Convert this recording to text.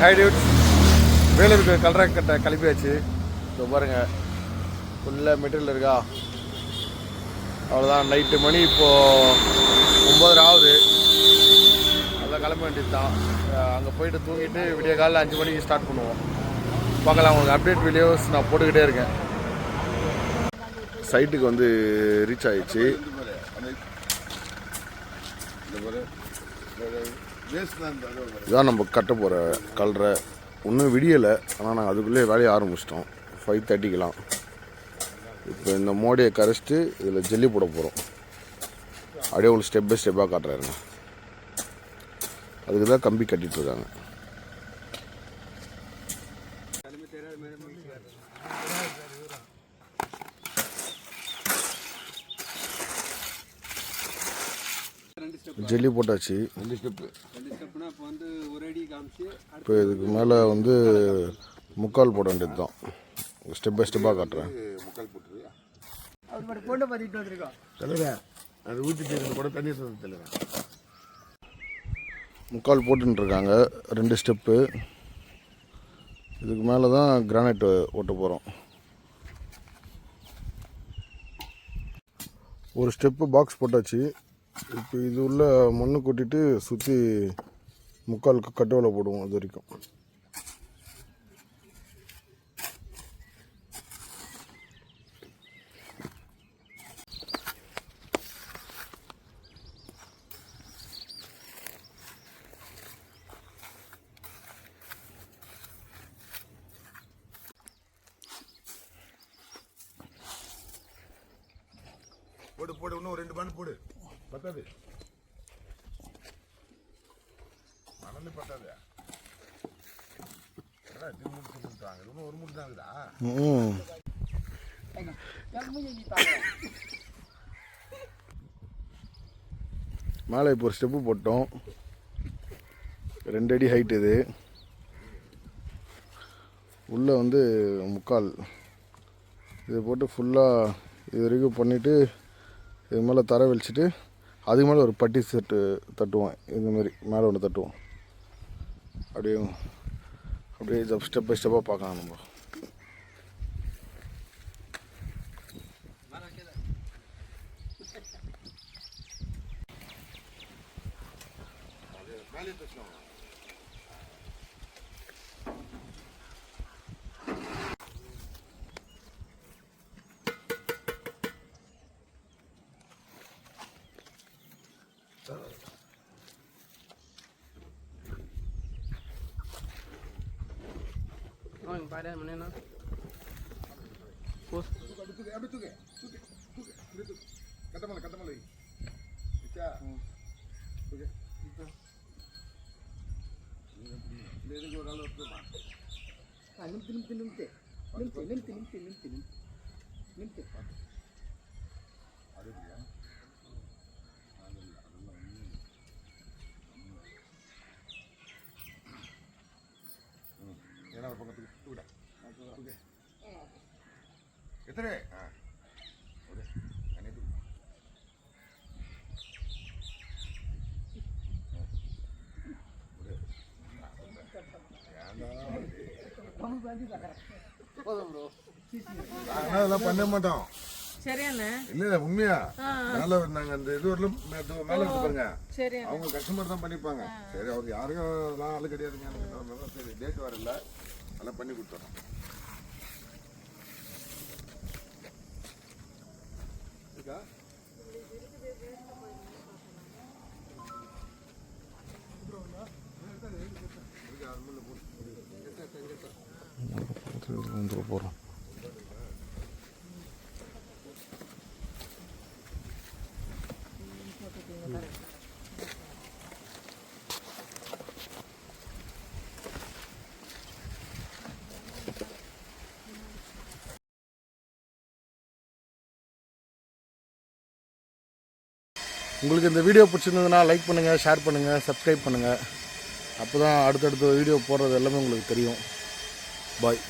Hi dudes, வேலூருக்கு கல்ராக் கட்ட கிளம்பியாச்சு. இப்போ பாருங்கள், ஃபுல்லாக மெட்டீரியல் இருக்கா. அவ்வளோதான். நைட்டு மணி இப்போது 9 ஆகுது. நல்லா கிளம்ப வேண்டியது தான். அங்கே போயிட்டு தூங்கிட்டு விடிய காலையில் 5 மணிக்கு ஸ்டார்ட் பண்ணுவோம். பார்க்கலாம், உங்களுக்கு அப்டேட் வீடியோஸ் நான் போட்டுக்கிட்டே இருக்கேன். சைட்டுக்கு வந்து ரீச் ஆகிடுச்சு. இதான் நம்ம கட்ட போகிற கல்ற. ஒன்றும் விடியலை, ஆனால் நாங்கள் அதுக்குள்ளே வேலையை ஆரம்பிச்சிட்டோம். 5:30க்கெலாம். இப்போ இந்த மோடியை கரைச்சிட்டு இதில் ஜல்லி போட போகிறோம். அப்படியே உங்களுக்கு ஸ்டெப் பை ஸ்டெப்பாக காட்டுறாருங்க. அதுக்கு தான் கம்பி கட்டிகிட்ருக்காங்க. ஜல்லி போட்டாச்சு. இப்போ இதுக்கு மேலே வந்து முக்கால் போட வேண்டியது தான். ஸ்டெப் பை ஸ்டெப்பாக காட்டுறேன். முக்கால் போட்டுருக்காங்க, 2 ஸ்டெப்பு. இதுக்கு மேலே தான் கிரானைட் ஓட்ட போகிறோம். ஒரு ஸ்டெப்பு பாக்ஸ் போட்டாச்சு. இப்போ இது உள்ள மண்ணு கொட்டிட்டு சுற்றி முக்கால் கட்டவலை போடுவோம். அது வரைக்கும் போடு போடு. இன்னும் 2 பாண்டு போடு. பத்தாது, மணல் பத்தாது. இன்னும் ஒரு மூட்டை தான் இருக்குதா? மேலே இப்போ ஒரு ஸ்டெப்பு போட்டோம். 2 அடி ஹைட். இது உள்ளே வந்து முக்கால் இது போட்டு ஃபுல்லாக இது வரைக்கும் பண்ணிவிட்டு இது மேலே தர வலிச்சிட்டு அதுக்கு மேலே ஒரு பட்டி செட்டு தட்டுவோம். இந்தமாரி மேலே ஒன்று தட்டுவோம். அப்படியே ஸ்டெப் பை ஸ்டெப்பாக பார்க்கலாம் நம்ம. Pada mana na? Pos. Abis tu ke? Kata malai. Ica. Oke. Itu. Ini juga kalau tu. Nim. Ada dia. எத்தனை? அதெல்லாம் பண்ண மாட்டோம். இல்ல உண்மையா மேல நாங்க அந்த இது வரலும் மேல இருந்து பாருங்க. அவங்க கஸ்டமர் தான் பண்ணிப்பாங்க. சரி, அவங்க யாருக்கும் ஆளு கிடையாதுங்க. சரி, டேட் வரல, அதெல்லாம் பண்ணி கொடுத்துறோம். போறோம். உங்களுக்கு இந்த வீடியோ பிடிச்சிருந்ததுன்னா லைக் பண்ணுங்கள், ஷேர் பண்ணுங்கள், சப்ஸ்கிரைப் பண்ணுங்கள். அப்போ தான் அடுத்தடுத்த வீடியோ போடுறது எல்லாமே உங்களுக்கு தெரியும். பாய்.